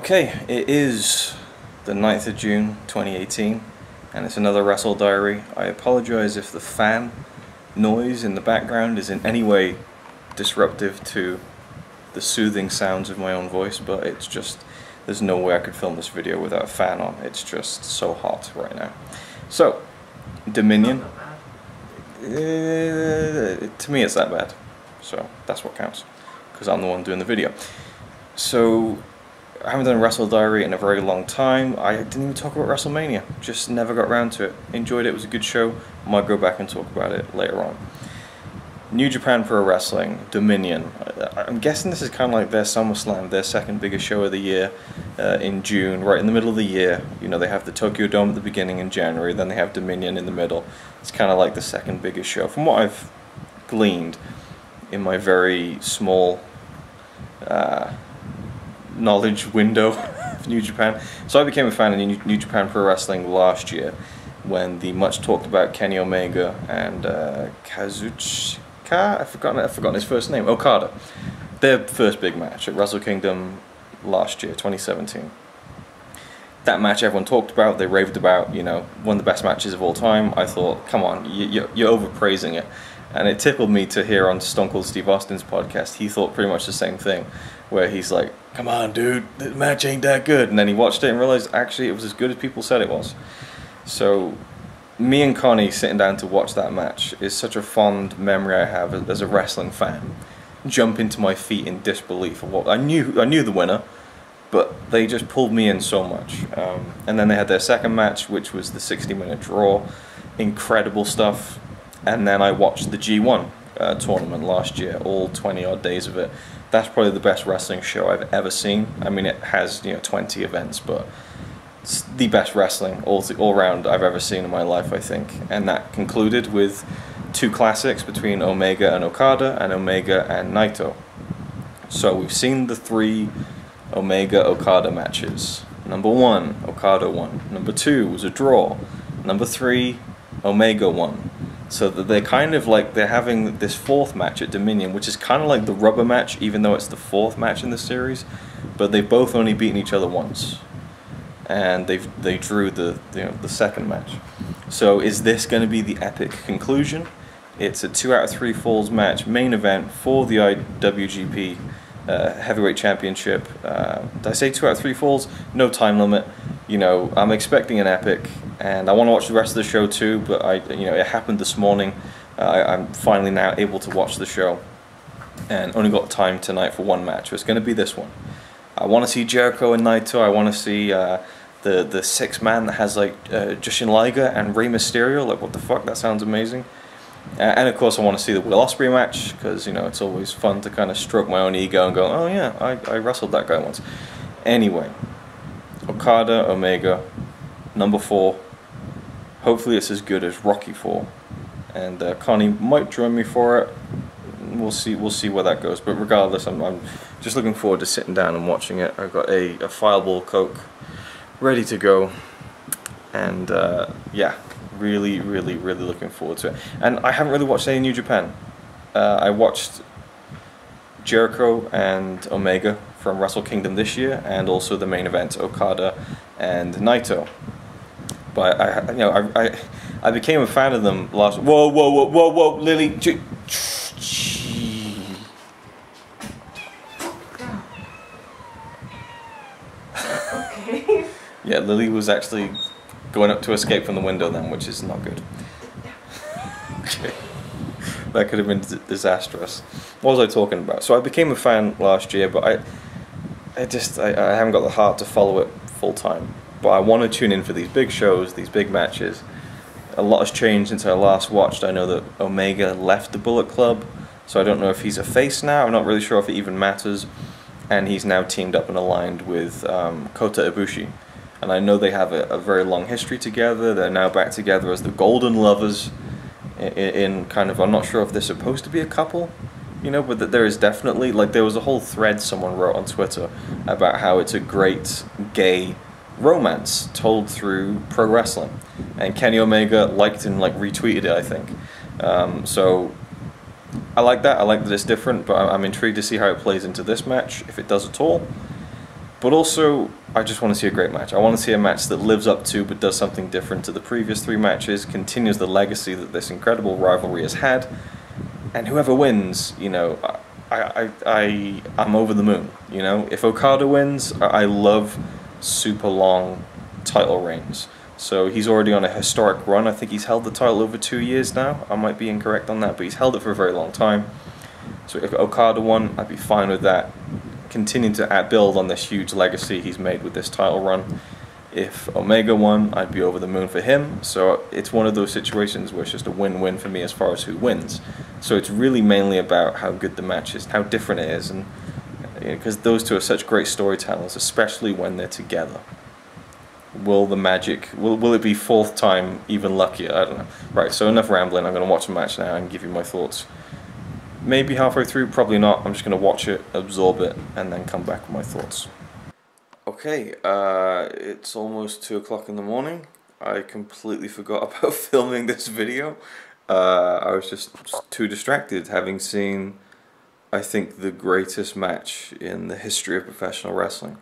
Okay, it is the 9th of June 2018 and it's another WrestleDiary. I apologize if the fan noise in the background is in any way disruptive to the soothing sounds of my own voice, but it's just, there's no way I could film this video without a fan on. It's just so hot right now. So, Dominion, to me it's that bad, so that's what counts, because I'm the one doing the video. So, I haven't done a WrestleDiary in a very long time. I didn't even talk about WrestleMania, just never got around to it. Enjoyed it, it was a good show. Might go back and talk about it later on. New Japan Pro Wrestling, Dominion. I'm guessing this is kind of like their SummerSlam, their second biggest show of the year in June, right in the middle of the year. You know, they have the Tokyo Dome at the beginning in January, then they have Dominion in the middle. It's kind of like the second biggest show. From what I've gleaned in my very small knowledge window of New Japan. So I became a fan of New Japan Pro Wrestling last year when the much talked about Kenny Omega and Kazuchika, I've forgotten his first name, Okada. Their first big match at Wrestle Kingdom last year, 2017. That match everyone talked about, they raved about, you know, one of the best matches of all time. I thought, come on, you're overpraising it. And it tickled me to hear on Stone Cold Steve Austin's podcast, he thought pretty much the same thing, where he's like, come on dude, the match ain't that good. And then he watched it and realized actually it was as good as people said it was. So me and Connie sitting down to watch that match is such a fond memory I have as a wrestling fan. Jumping to my feet in disbelief of what I knew the winner, but they just pulled me in so much. And then they had their second match, which was the 60-minute draw. Incredible stuff. And then I watched the G1 tournament last year, all 20-odd days of it. That's probably the best wrestling show I've ever seen. I mean, it has, you know, 20 events, but it's the best wrestling all round I've ever seen in my life, I think. And that concluded with two classics between Omega and Okada, and Omega and Naito. So we've seen the three Omega-Okada matches. Number 1, Okada won. Number 2 was a draw. Number 3, Omega won. So that they're kind of like, they're having this fourth match at Dominion, which is kind of like the rubber match, even though it's the fourth match in the series. But they've both only beaten each other once, and they drew the second match. So is this going to be the epic conclusion? It's a 2 out of 3 falls match, main event for the IWGP Heavyweight Championship. Did I say 2 out of 3 falls? No time limit. You know, I'm expecting an epic, and I want to watch the rest of the show too, but it happened this morning. I'm finally now able to watch the show, and only got time tonight for one match, so it's going to be this one. I want to see Jericho and Naito. I want to see the six-man that has like Jushin Liger and Rey Mysterio. Like, what the fuck, that sounds amazing. And of course I want to see the Will Ospreay match, because, you know, it's always fun to kind of stroke my own ego and go, oh yeah, I wrestled that guy once. Anyway, Okada, Omega, number 4. Hopefully it's as good as Rocky 4. And Connie might join me for it. We'll see where that goes. But regardless, I'm just looking forward to sitting down and watching it. I've got a Fireball Coke ready to go. And yeah, really looking forward to it. And I haven't really watched any New Japan. I watched Jericho and Omega from Wrestle Kingdom this year, and also the main event, Okada and Naito. But I became a fan of them last. Whoa, Lily. Okay. Yeah, Lily was actually going up to escape from the window then, which is not good. Okay. That could have been disastrous. What was I talking about? So I became a fan last year, but I haven't got the heart to follow it full time. But I want to tune in for these big shows, these big matches. A lot has changed since I last watched. I know that Omega left the Bullet Club, so I don't know if he's a face now. I'm not really sure if it even matters. And he's now teamed up and aligned with Kota Ibushi. And I know they have a very long history together. They're now back together as the Golden Lovers in kind of, I'm not sure if they're supposed to be a couple, you know, but that there is definitely, like, there was a whole thread someone wrote on Twitter about how it's a great gay romance told through pro wrestling. And Kenny Omega liked and like retweeted it, I think. So I like that. I like that it's different, but I'm intrigued to see how it plays into this match, if it does at all. But also, I just want to see a great match. I want to see a match that lives up to but does something different to the previous 3 matches, continues the legacy that this incredible rivalry has had, and whoever wins, you know, I'm over the moon. You know, if Okada wins, I love super long title reigns. So he's already on a historic run. I think he's held the title over 2 years now. I might be incorrect on that, but he's held it for a very long time. So if Okada won, I'd be fine with that. Continuing to build on this huge legacy he's made with this title run. If Omega won, I'd be over the moon for him. So it's one of those situations where it's just a win-win for me as far as who wins. So it's really mainly about how good the match is, how different it is, and because those two are such great storytellers, especially when they're together. Will the magic, will it be 4th time even luckier? I don't know. Right, so enough rambling. I'm going to watch the match now and give you my thoughts. Maybe halfway through, probably not. I'm just going to watch it, absorb it, and then come back with my thoughts. Okay, it's almost 2 o'clock in the morning. I completely forgot about filming this video. I was just too distracted, having seen, I think, the greatest match in the history of professional wrestling.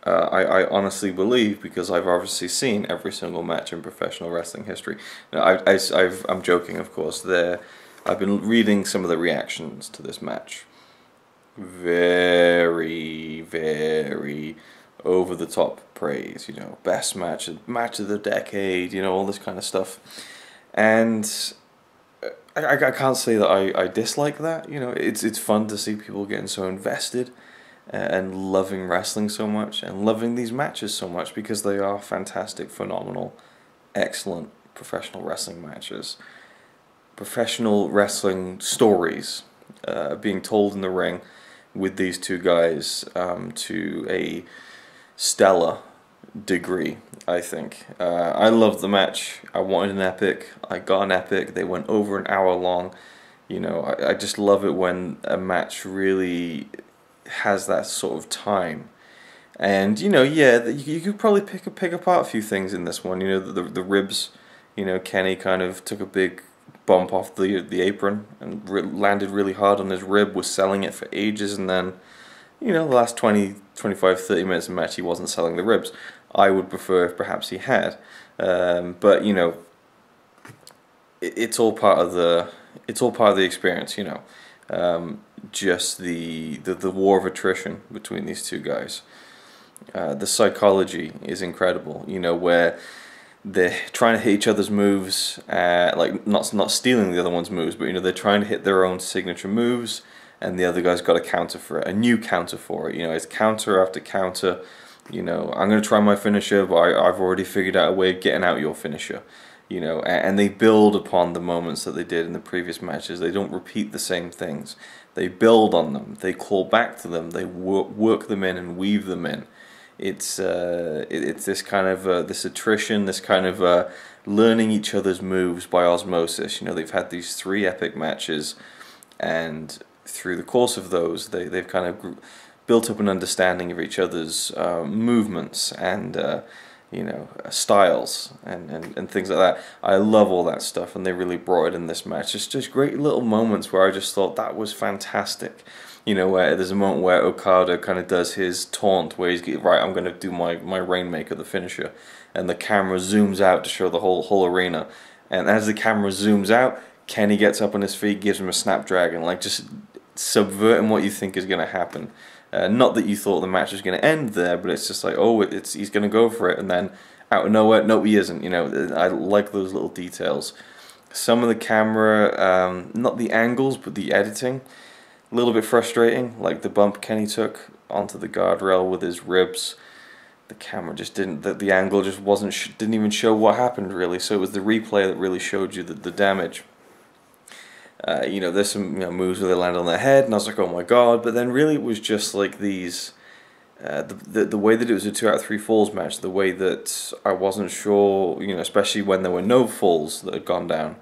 I honestly believe, because I've obviously seen every single match in professional wrestling history. Now, I'm joking, of course. I've been reading some of the reactions to this match. Very, very over-the-top praise, you know, best match of the decade, you know, all this kind of stuff. And I can't say that I dislike that, you know. It's fun to see people getting so invested and loving wrestling so much and loving these matches so much, because they are fantastic, phenomenal, excellent professional wrestling matches. Professional wrestling stories being told in the ring with these two guys to a stellar degree, I think. I loved the match. I wanted an epic. I got an epic. They went over an hour long. You know, I just love it when a match really has that sort of time. And, you know, yeah, you could probably pick apart a few things in this one. You know, the ribs, you know, Kenny kind of took a big bump off the apron and landed really hard on his rib, was selling it for ages, and then, you know, the last 20, 25, 30 minutes of the match he wasn't selling the ribs. I would prefer if perhaps he had, but you know, it's all part of the experience, you know. Just the war of attrition between these two guys. The psychology is incredible, you know, where they're trying to hit each other's moves, like not stealing the other one's moves, but you know, they're trying to hit their own signature moves, and the other guy's got a counter for it, a new counter for it. You know, it's counter after counter. You know, I'm going to try my finisher, but I've already figured out a way of getting out your finisher. You know, and they build upon the moments that they did in the previous matches. They don't repeat the same things. They build on them. They call back to them. They work them in and weave them in. It's this kind of this attrition, this kind of learning each other's moves by osmosis. You know, they've had these 3 epic matches, and through the course of those, they've kind of built up an understanding of each other's movements and you know, styles and things like that. I love all that stuff, and they really brought it in this match. Just great little moments where I just thought that was fantastic. You know, where there's a moment where Okada kind of does his taunt, where he's right, I'm going to do my Rainmaker, the finisher, and the camera zooms out to show the whole arena. And as the camera zooms out, Kenny gets up on his feet, gives him a Snapdragon, like just subverting what you think is going to happen. Not that you thought the match was going to end there, but it's just like, oh, he's going to go for it, and then out of nowhere, no, he isn't. You know, I like those little details. Some of the camera, not the angles, but the editing, a little bit frustrating. Like the bump Kenny took onto the guardrail with his ribs. The camera just didn't, the angle just didn't even show what happened really. So it was the replay that really showed you the damage. You know, there's some moves where they land on their head, and I was like, oh my god. But then really it was just like these, the way that it was a 2 out of 3 falls match, the way that I wasn't sure, you know, especially when there were no falls that had gone down,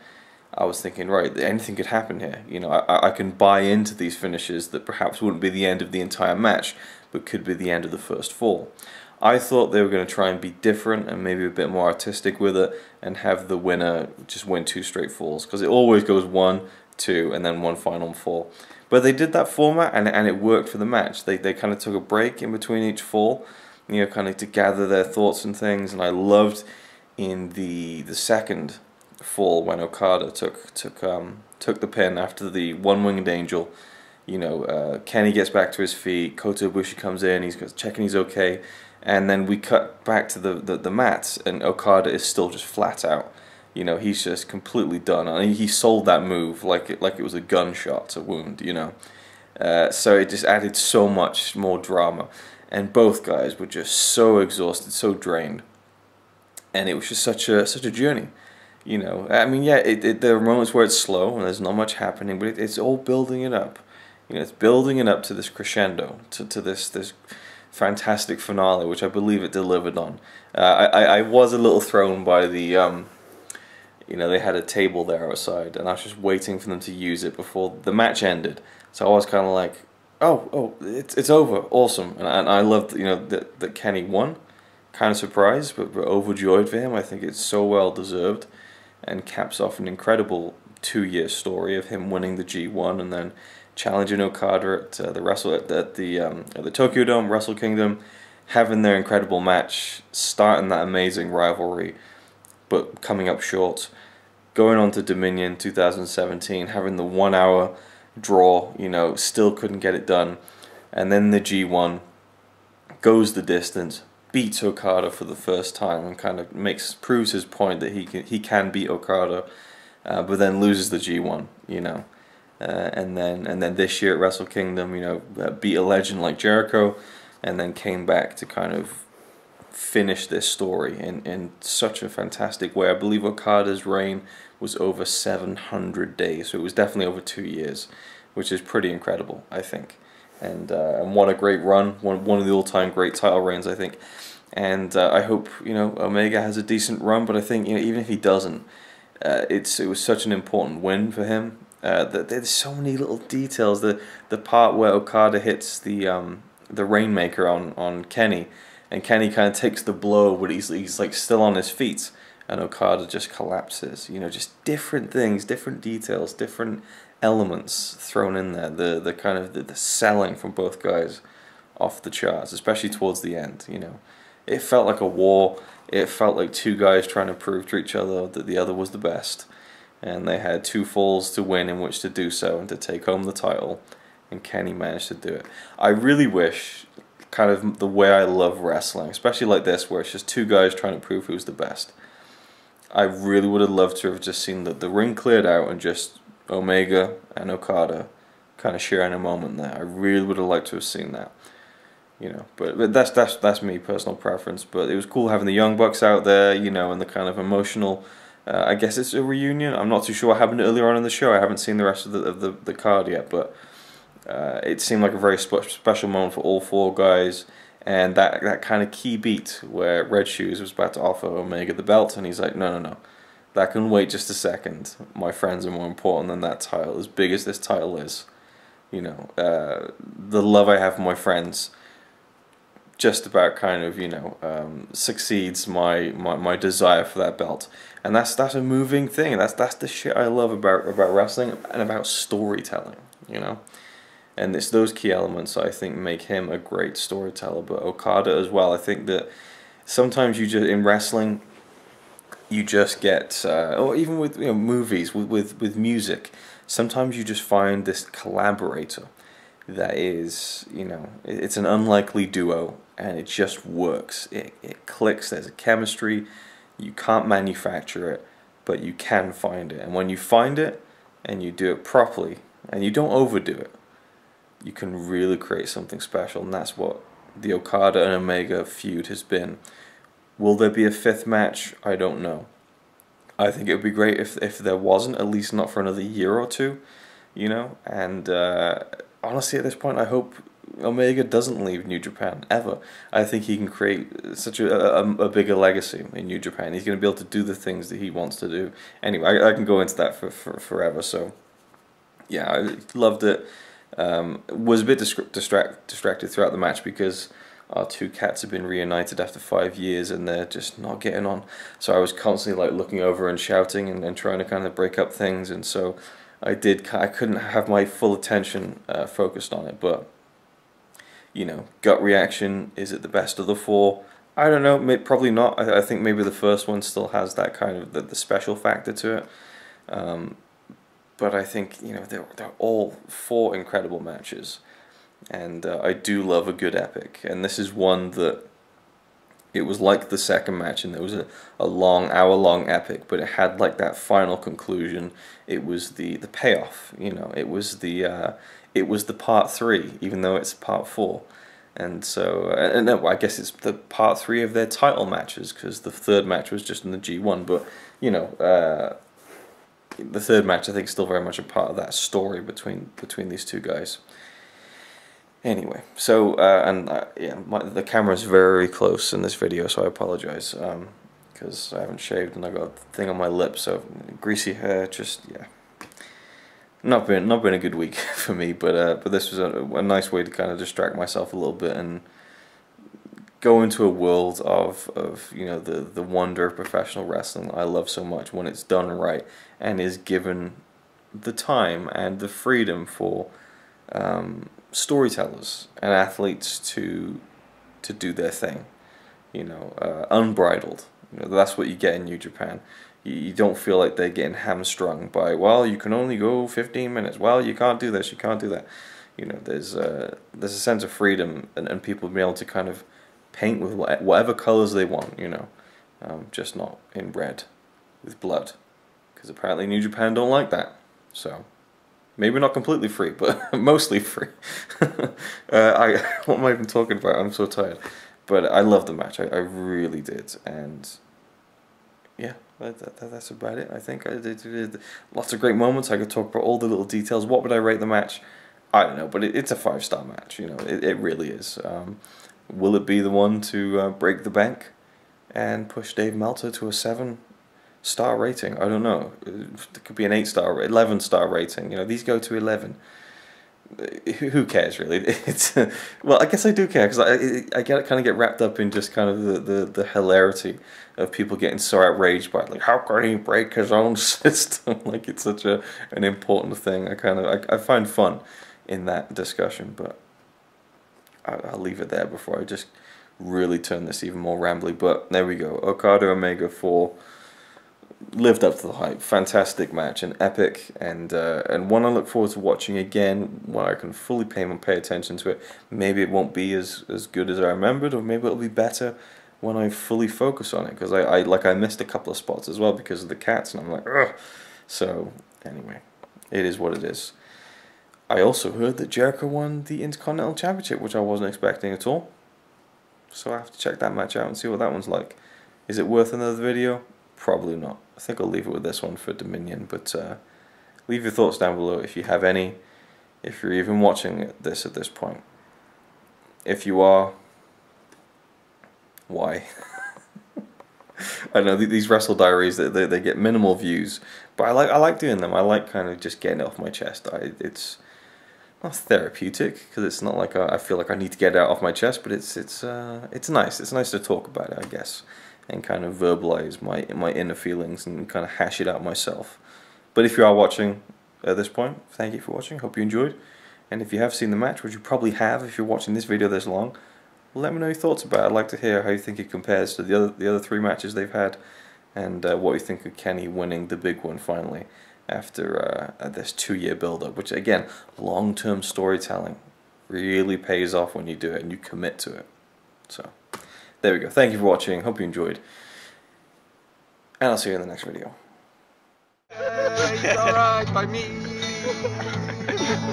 I was thinking, right, anything could happen here. You know, I can buy into these finishes that perhaps wouldn't be the end of the entire match, but could be the end of the first fall. I thought they were going to try and be different and maybe a bit more artistic with it and have the winner just win 2 straight falls, because it always goes 1, 2, and then one final fall. But they did that format, and it worked for the match. They kind of took a break in between each fall, you know, kind of to gather their thoughts and things. And I loved in the second fall when Okada took the pin after the one-winged angel. You know, Kenny gets back to his feet, Kota Ibushi comes in, he's checking he's okay, and then we cut back to the mats, and Okada is still just flat out. You know, he's just completely done. I mean, he sold that move like it was a gunshot, a wound, you know. So it just added so much more drama, and both guys were just so exhausted, so drained, and it was just such a journey. You know, I mean, yeah, there are moments where it's slow and there's not much happening, but it's all building it up. You know, it's building it up to this crescendo, to this fantastic finale, which I believe it delivered on. I was a little thrown by the, you know, they had a table there outside, and I was just waiting for them to use it before the match ended. So I was kind of like, oh, it's over, awesome. And I loved, you know, that Kenny won. Kind of surprised, but overjoyed for him. I think it's so well deserved, and caps off an incredible 2-year story of him winning the G1 and then challenging Okada at the Tokyo Dome, Wrestle Kingdom, having their incredible match, starting that amazing rivalry, but coming up short, going on to Dominion 2017, having the 1 hour draw, you know, still couldn't get it done, and then the G1 goes the distance, beats Okada for the first time, and kind of proves his point that he can beat Okada, but then loses the G1, you know. And then this year at Wrestle Kingdom, you know, beat a legend like Jericho, and then came back to kind of finish this story in such a fantastic way. I believe Okada's reign was over 700 days, so it was definitely over 2 years, which is pretty incredible, I think. And what a great run, one of the all-time great title reigns, I think. And I hope, you know, Omega has a decent run, but I think, you know, even if he doesn't, it was such an important win for him. There's so many little details. The part where Okada hits the Rainmaker on Kenny, and Kenny kind of takes the blow, but he's like still on his feet, and Okada just collapses. You know, just different things, different details, different elements thrown in there. The kind of the selling from both guys off the charts, especially towards the end. You know, it felt like a war. It felt like two guys trying to prove to each other that the other was the best. And they had 2 falls to win in which to do so and to take home the title, and Kenny managed to do it. I really wish, kind of the way I love wrestling, especially like this, where it's just 2 guys trying to prove who's the best. I really would have loved to have just seen the ring cleared out and just Omega and Okada kind of sharing a moment there. I really would have liked to have seen that. You know, but that's me, personal preference. But it was cool having the Young Bucks out there, you know, and the kind of emotional. I guess it's a reunion. I'm not too sure what happened earlier on in the show. I haven't seen the rest of the card yet, but it seemed like a very special moment for all 4 guys. And that kind of key beat where Red Shoes was about to offer Omega the belt, and he's like, no, that can wait just a second. My friends are more important than that title, as big as this title is. You know, the love I have for my friends just about kind of, you know, succeeds my desire for that belt. And that's a moving thing, and that's the shit I love about wrestling and about storytelling, you know. And it's those key elements I think make him a great storyteller. But Okada as well. I think that sometimes you just in wrestling, you just get, or even with, you know, movies, with music, sometimes you just find this collaborator that is, you know, it's an unlikely duo, and it just works. It clicks. There's a chemistry. You can't manufacture it, but you can find it. And when you find it and you do it properly and you don't overdo it, you can really create something special. And that's what the Okada and Omega feud has been. Will there be a 5th match? I don't know. I think it would be great if there wasn't, at least not for another year or 2, you know. And honestly, at this point, I hope Omega doesn't leave New Japan ever. I think he can create such a bigger legacy in New Japan. He's going to be able to do the things that he wants to do. Anyway, I can go into that for forever. So yeah, I loved it. Was a bit distracted throughout the match because our 2 cats have been reunited after 5 years and they're just not getting on. So I was constantly like looking over and shouting and trying to kind of break up things. And so I couldn't have my full attention focused on it, but you know, gut reaction, is it the best of the four? I don't know, probably not. I think maybe the first one still has that kind of the special factor to it. But I think, you know, they're all four incredible matches. And I do love a good epic. And this is one that, it was like the second match, and there was a long, hour-long epic, but it had like that final conclusion. It was the payoff, you know. It was the part 3, even though it's part 4. And so, no, I guess it's the part 3 of their title matches, because the third match was just in the G1. But you know, the third match I think is still very much a part of that story between these two guys. Anyway, so yeah, the camera's very close in this video, so I apologize, because I haven't shaved and I got a thing on my lip, so greasy hair. Just, yeah, not been a good week for me, but this was a nice way to kind of distract myself a little bit and go into a world of you know, the wonder of professional wrestling that I love so much when it's done right and is given the time and the freedom for storytellers and athletes to do their thing, you know, unbridled. You know, that's what you get in New Japan. You don't feel like they're getting hamstrung by, well, you can only go 15 minutes. Well, you can't do this, you can't do that. You know, there's a sense of freedom and people being able to kind of paint with whatever colors they want. You know, just not in red with blood, because apparently New Japan don't like that. So. Maybe not completely free, but mostly free. What am I even talking about? I'm so tired. But I loved the match. I really did. And yeah, that's about it. I think I did lots of great moments. I could talk about all the little details. What would I rate the match? I don't know, but it's a 5-star match. You know, it really is. Will it be the one to break the bank and push Dave Meltzer to a 7-star rating? I don't know. It could be an 8-star, 11-star rating. You know, these go to 11. Who cares, really? It's well, I guess I do care, because I kind of get wrapped up in just kind of the hilarity of people getting so outraged by it. Like, how can he break his own system? Like, it's such an important thing. I find fun in that discussion, but I'll leave it there before I just really turn this even more rambly. But there we go. Okada Omega 4 lived up to the hype. Fantastic match, an epic, and one I look forward to watching again when I can fully pay attention to it. Maybe it won't be as good as I remembered, or maybe it'll be better when I fully focus on it, because I missed a couple of spots as well because of the cats, and I'm like, ugh. So anyway, it is what it is. I also heard that Jericho won the Intercontinental Championship, which I wasn't expecting at all. So I have to check that match out and see what that one's like. Is it worth another video? Probably not. I think I'll leave it with this one for Dominion, but leave your thoughts down below if you have any, if you're even watching this at this point. If you are, why? I know these Wrestle Diaries, they get minimal views, but I like doing them. I like kind of just getting it off my chest. It's not therapeutic, because it's not like I feel like I need to get it out off my chest, but it's nice. It's nice to talk about it, I guess, and kind of verbalize my inner feelings and kind of hash it out myself. But if you are watching at this point, thank you for watching. Hope you enjoyed. And if you have seen the match, which you probably have if you're watching this video this long, let me know your thoughts about it. I'd like to hear how you think it compares to the other 3 matches they've had, and what you think of Kenny winning the big one finally after this 2-year build-up, which again, long-term storytelling really pays off when you do it and you commit to it. So there we go. Thank you for watching. Hope you enjoyed, and I'll see you in the next video. It's alright by me.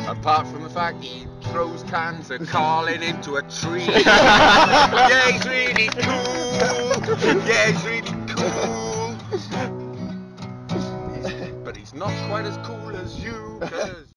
Apart from the fact he throws cans and calling into a tree. Yeah, he's really cool. Yeah, he's really cool. But he's not quite as cool as you, 'cause